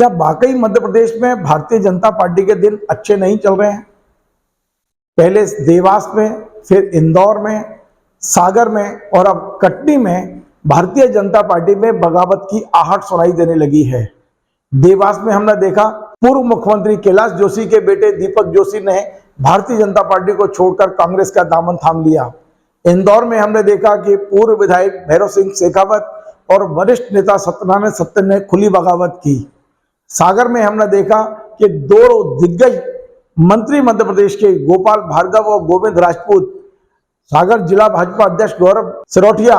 क्या वाकई मध्य प्रदेश में भारतीय जनता पार्टी के दिन अच्छे नहीं चल रहे हैं? पहले देवास में, फिर इंदौर में, सागर में और अब कटनी में भारतीय जनता पार्टी में बगावत की आहट सुनाई देने लगी है। देवास में हमने देखा पूर्व मुख्यमंत्री कैलाश जोशी के बेटे दीपक जोशी ने भारतीय जनता पार्टी को छोड़कर कांग्रेस का दामन थाम लिया। इंदौर में हमने देखा कि पूर्व विधायक भैरव सिंह शेखावत और वरिष्ठ नेता सत्यनारायण सत्य ने खुली बगावत की। सागर में हमने देखा कि दो दिग्गज मंत्री मध्य प्रदेश के गोपाल भार्गव और गोविंद राजपूत, सागर जिला भाजपा अध्यक्ष गौरव सिरोठिया,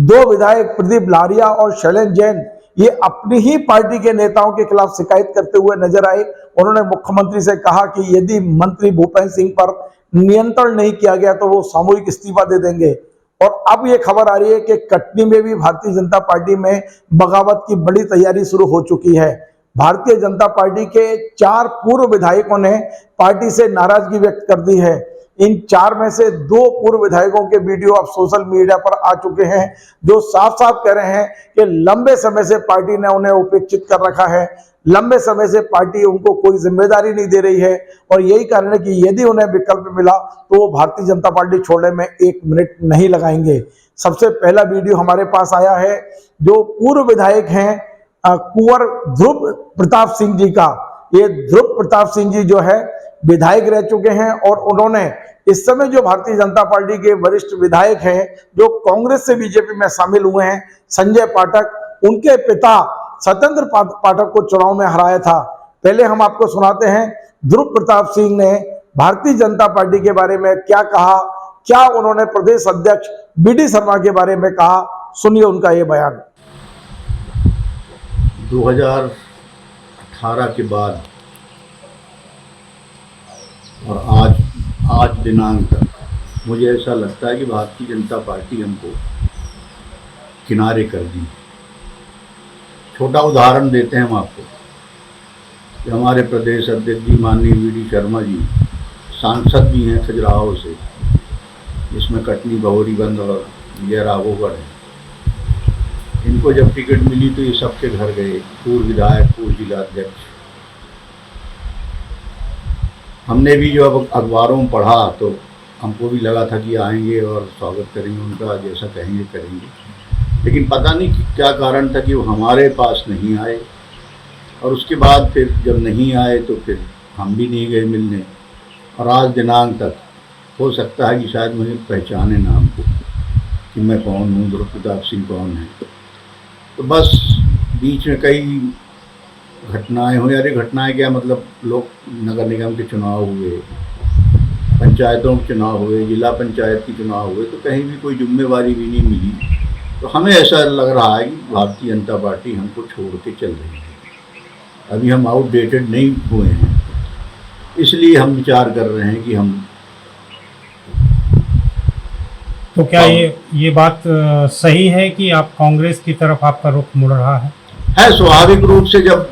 दो विधायक प्रदीप लारिया और शैलेंद्र जैन ये अपनी ही पार्टी के नेताओं के खिलाफ शिकायत करते हुए नजर आए। उन्होंने मुख्यमंत्री से कहा कि यदि मंत्री भूपेंद्र सिंह पर नियंत्रण नहीं किया गया तो वो सामूहिक इस्तीफा दे देंगे। और अब ये खबर आ रही है कि कटनी में भी भारतीय जनता पार्टी में बगावत की बड़ी तैयारी शुरू हो चुकी है। भारतीय जनता पार्टी के 4 पूर्व विधायकों ने पार्टी से नाराजगी व्यक्त कर दी है। इन 4 में से 2 पूर्व विधायकों के वीडियो अब सोशल मीडिया पर आ चुके हैं, जो साफ साफ कह रहे हैं कि लंबे समय से पार्टी ने उन्हें उपेक्षित कर रखा है, लंबे समय से पार्टी उनको कोई जिम्मेदारी नहीं दे रही है और यही कारण है कि यदि उन्हें विकल्प मिला तो वो भारतीय जनता पार्टी छोड़ने में 1 मिनट नहीं लगाएंगे। सबसे पहला वीडियो हमारे पास आया है जो पूर्व विधायक हैं कुंवर ध्रुव प्रताप सिंह जी का। ये ध्रुव प्रताप सिंह जी जो है विधायक रह चुके हैं और उन्होंने इस समय जो भारतीय जनता पार्टी के वरिष्ठ विधायक हैं जो कांग्रेस से बीजेपी में शामिल हुए हैं, संजय पाठक, उनके पिता सत्येंद्र पाठक को चुनाव में हराया था। पहले हम आपको सुनाते हैं ध्रुव प्रताप सिंह ने भारतीय जनता पार्टी के बारे में क्या कहा, क्या उन्होंने प्रदेश अध्यक्ष बीडी शर्मा के बारे में कहा। सुनिए उनका ये बयान। 2018 के बाद और आज दिनांक तक मुझे ऐसा लगता है कि भारतीय जनता पार्टी हमको किनारे कर दी। छोटा उदाहरण देते हैं हम आपको कि हमारे प्रदेश अध्यक्ष जी माननीय बीडी शर्मा जी सांसद भी हैं खजुराहो से, जिसमें कटनी, बहोरीबंद और राघोगढ़ है। इनको जब टिकट मिली तो ये सबके घर गए, पूर्व विधायक, पूर्व जिला अध्यक्ष। हमने भी जो अब अखबारों में पढ़ा तो हमको भी लगा था कि आएंगे और स्वागत करेंगे उनका, जैसा कहेंगे करेंगे, लेकिन पता नहीं क्या कारण था कि वो हमारे पास नहीं आए। और उसके बाद फिर जब नहीं आए तो फिर हम भी नहीं गए मिलने। और आज दिनांक तक हो सकता है कि शायद मुझे पहचाने ना हमको कि मैं कौन हूँ, ध्रुव प्रताप सिंह कौन है। तो बस बीच में कई घटनाएं हुई। अरे घटनाएं क्या, मतलब लोग नगर निगम के चुनाव हुए, पंचायतों के चुनाव हुए, जिला पंचायत के चुनाव हुए, तो कहीं भी कोई जिम्मेवारी भी नहीं मिली। तो हमें ऐसा लग रहा है कि भारतीय जनता पार्टी हमको छोड़ के चल रही है। अभी हम आउटडेटेड नहीं हुए हैं, इसलिए हम विचार कर रहे हैं कि हम। तो क्या ये बात सही है कि आप कांग्रेस की तरफ आपका रुख मुड़ रहा है? स्वाभाविक रूप से जब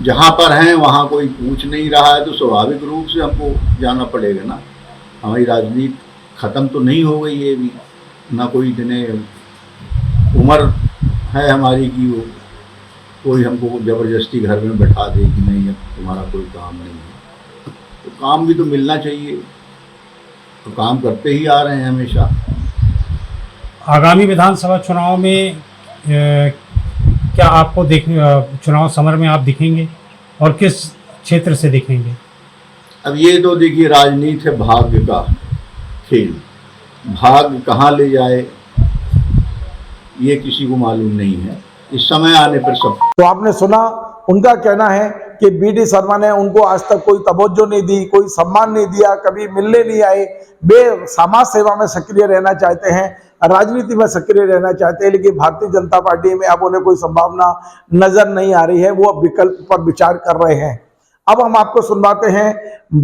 जहाँ पर हैं वहाँ कोई पूछ नहीं रहा है तो स्वाभाविक रूप से हमको जाना पड़ेगा ना। हमारी राजनीति ख़त्म तो नहीं हो गई है अभी, ना कोई इतने उम्र है हमारी कि वो कोई हमको ज़बरदस्ती घर में बैठा दे कि नहीं अब तुम्हारा कोई काम नहीं है। तो काम भी तो मिलना चाहिए, तो काम करते ही आ रहे हैं हमेशा। आगामी विधानसभा चुनाव में क्या आपको चुनाव समर में आप दिखेंगे और किस क्षेत्र से दिखेंगे? अब ये तो देखिए राजनीति है भाग्य का खेल, भाग्य कहाँ ले जाए ये किसी को मालूम नहीं है। इस समय आने पर सब। तो आपने सुना, उनका कहना है कि बीडी शर्मा ने उनको आज तक कोई तवज्जो नहीं दी, कोई सम्मान नहीं दिया, कभी मिलने नहीं आए। वे समाज सेवा में सक्रिय रहना चाहते हैं, राजनीति में सक्रिय रहना चाहते हैं, लेकिन भारतीय जनता पार्टी में अब उन्हें कोई संभावना नजर नहीं आ रही है। वो अब विकल्प पर विचार कर रहे हैं। अब हम आपको सुनवाते हैं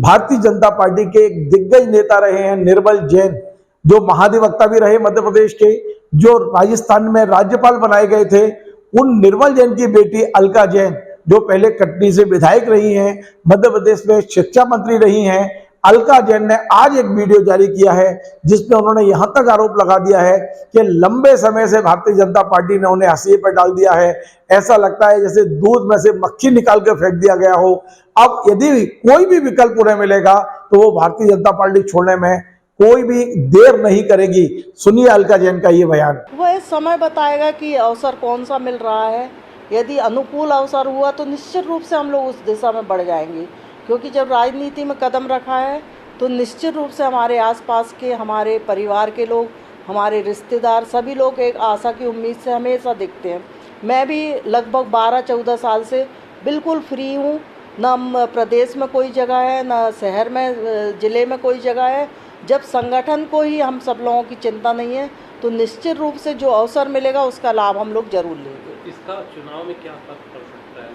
भारतीय जनता पार्टी के एक दिग्गज नेता रहे हैं निर्मल जैन, जो महाधिवक्ता भी रहे मध्य प्रदेश के, जो राजस्थान में राज्यपाल बनाए गए थे। उन निर्मल जैन की बेटी अलका जैन, जो पहले कटनी से विधायक रही हैं, मध्य प्रदेश में शिक्षा मंत्री रही हैं, अलका जैन ने आज एक वीडियो जारी किया है जिसमें उन्होंने यहां तक आरोप लगा दिया है कि लंबे समय से भारतीय जनता पार्टी ने उन्हें हाशिए पर डाल दिया है। ऐसा लगता है जैसे दूध में से मक्खी निकाल के फेंक दिया गया हो। अब यदि कोई भी विकल्प उन्हें मिलेगा तो वो भारतीय जनता पार्टी छोड़ने में कोई भी देर नहीं करेगी। सुनिए अलका जैन का ये बयान। वह समय बताएगा कि अवसर कौन सा मिल रहा है। यदि अनुकूल अवसर हुआ तो निश्चित रूप से हम लोग उस दिशा में बढ़ जाएंगे, क्योंकि जब राजनीति में कदम रखा है तो निश्चित रूप से हमारे आसपास के, हमारे परिवार के लोग, हमारे रिश्तेदार, सभी लोग एक आशा की उम्मीद से हमेशा दिखते हैं। मैं भी लगभग 12-14 साल से बिल्कुल फ्री हूँ। न प्रदेश में कोई जगह है, न शहर में, ज़िले में कोई जगह है। जब संगठन को ही हम सब लोगों की चिंता नहीं है तो निश्चित रूप से जो अवसर मिलेगा उसका लाभ हम लोग जरूर लेंगे। इसका चुनाव में क्या फर्क पड़ सकता है,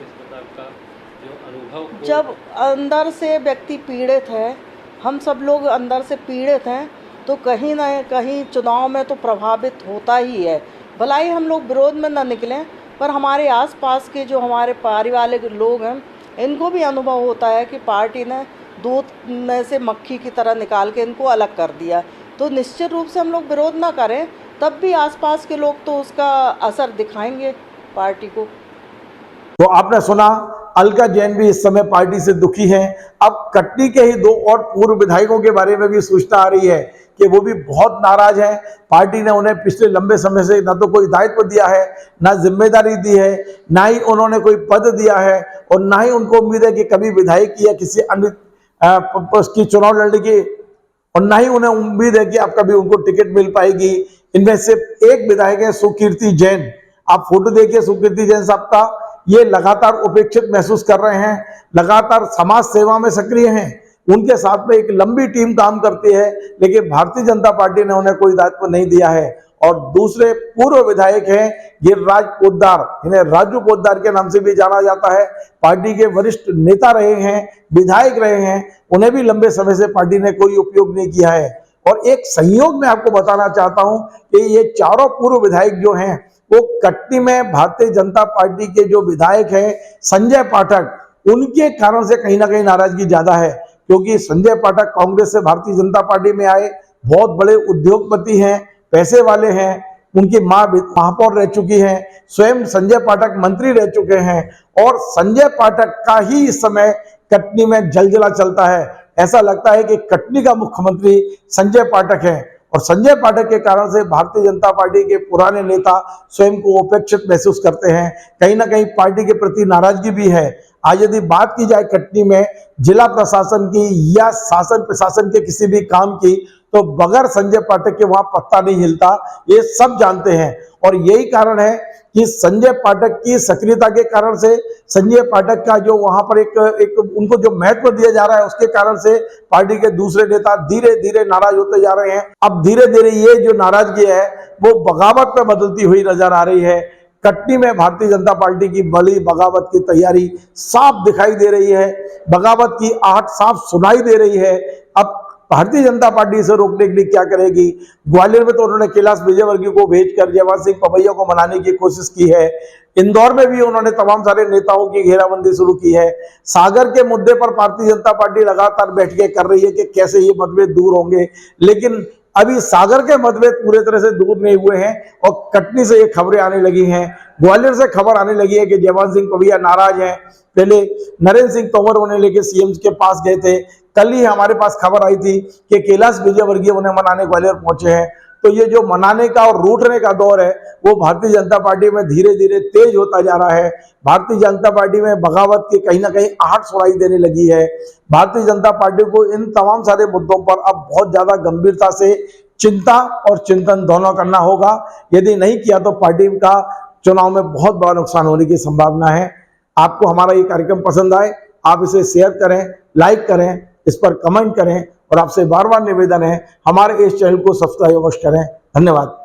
इस प्रकार का जो अनुभव जब अंदर से व्यक्ति पीड़ित है, हम सब लोग अंदर से पीड़ित हैं, तो कहीं ना कहीं चुनाव में तो प्रभावित होता ही है। भला ही हम लोग विरोध में ना निकलें, पर हमारे आसपास के जो हमारे पारिवारिक लोग हैं इनको भी अनुभव होता है कि पार्टी ने दूध में से मक्खी की तरह निकाल के इनको अलग कर दिया। तो निश्चित रूप से हम लोग विरोध ना करें, तब भी आसपास के लोग तो उसका असर दिखाएंगे पार्टी को। तो आपने सुना, अलका जैन भी इस समय पार्टी से दुखी हैं। अब कटनी के ही 2 और पूर्व विधायकों के बारे में भी सूचना आ रही है कि वो भी बहुत नाराज हैं। पार्टी ने उन्हें पिछले लंबे समय से न तो कोई दायित्व दिया है, ना जिम्मेदारी दी है, ना ही उन्होंने कोई पद दिया है, और ना ही उनको उम्मीद है कि कभी विधायक या किसी अन्य की चुनाव लड़ने की, और ना ही उन्हें उम्मीद है कि अब कभी उनको टिकट मिल पाएगी। इनमें से एक विधायक है सुकीर्ति जैन। आप फोटो देखिए सुकीर्ति जैन साहब का। ये लगातार उपेक्षित महसूस कर रहे हैं, लगातार समाज सेवा में सक्रिय हैं। उनके साथ में एक लंबी टीम काम करती है, लेकिन भारतीय जनता पार्टी ने उन्हें कोई दायित्व नहीं दिया है। और दूसरे पूर्व विधायक हैं गिरिराज पोद्दार, इन्हें राजू पोद्दार के नाम से भी जाना जाता है। पार्टी के वरिष्ठ नेता रहे हैं, विधायक रहे हैं, उन्हें भी लंबे समय से पार्टी ने कोई उपयोग नहीं किया है। और एक संयोग में आपको बताना चाहता हूं कि ये चारों पूर्व विधायक जो हैं वो कटनी में भारतीय जनता पार्टी के जो विधायक हैं संजय पाठक, उनके कारण से कहीं ना कहीं नाराजगी ज्यादा है, क्योंकि संजय पाठक कांग्रेस से भारतीय जनता पार्टी में आए, बहुत बड़े उद्योगपति हैं, पैसे वाले हैं, उनकी मां महापौर रह चुकी हैं, स्वयं संजय पाठक मंत्री रह चुके हैं, और संजय पाठक का ही इस समय कटनी में जलजला चलता है। ऐसा लगता है कि कटनी का मुख्यमंत्री संजय पाठक है, और संजय पाठक के कारण से भारतीय जनता पार्टी के पुराने नेता स्वयं को उपेक्षित महसूस करते हैं। कहीं ना कहीं पार्टी के प्रति नाराजगी भी है। आज यदि बात की जाए कटनी में जिला प्रशासन की या शासन प्रशासन के किसी भी काम की, तो बगैर संजय पाठक के वहां पत्ता नहीं हिलता, ये सब जानते हैं। और यही कारण है कि संजय पाठक की सक्रियता के कारण से, संजय पाठक का जो वहां पर एक उनको जो महत्व दिया जा रहा है, उसके कारण से पार्टी के दूसरे नेता धीरे धीरे नाराज होते जा रहे हैं। अब धीरे धीरे ये जो नाराजगी है वो बगावत में बदलती हुई नजर आ रही है। कटनी में भारतीय जनता पार्टी की बड़ी बगावत की तैयारी साफ दिखाई दे रही है, बगावत की आहट साफ सुनाई दे रही है। अब भारतीय जनता पार्टी इसे रोकने के लिए क्या करेगी? ग्वालियर में तो उन्होंने कैलाश विजयवर्गीय को भेजकर जयवंत सिंह पवैया को मनाने की कोशिश की है। इंदौर में भी उन्होंने तमाम सारे नेताओं की घेराबंदी शुरू की है। सागर के मुद्दे पर भारतीय जनता पार्टी लगातार बैठकें कर रही है कि कैसे ये मतभेद दूर होंगे, लेकिन अभी सागर के मतभेद पूरे तरह से दूर नहीं हुए हैं, और कटनी से ये खबरें आने लगी हैं, ग्वालियर से खबर आने लगी है कि जयवंत सिंह पवैया नाराज हैं। पहले नरेंद्र सिंह तोमर उन्हें लेकर सीएम के पास गए थे। कल ही हमारे पास खबर आई थी कि कैलाश विजयवर्गीय उन्हें मनाने ग्वालियर पहुंचे हैं। तो ये जो मनाने का और रूठने का दौर है वो भारतीय जनता पार्टी में धीरे धीरे तेज होता जा रहा है। भारतीय जनता पार्टी में बगावत की कहीं ना कहीं आहट सुनाई देने लगी है। भारतीय जनता पार्टी को इन तमाम सारे मुद्दों पर अब बहुत ज्यादा गंभीरता से चिंता और चिंतन दोनों करना होगा। यदि नहीं किया तो पार्टी का चुनाव में बहुत बड़ा नुकसान होने की संभावना है। आपको हमारा ये कार्यक्रम पसंद आए, आप इसे शेयर करें, लाइक करें, इस पर कमेंट करें, और आपसे बार बार निवेदन है हमारे इस चैनल को सब्सक्राइब अवश्य करें। धन्यवाद।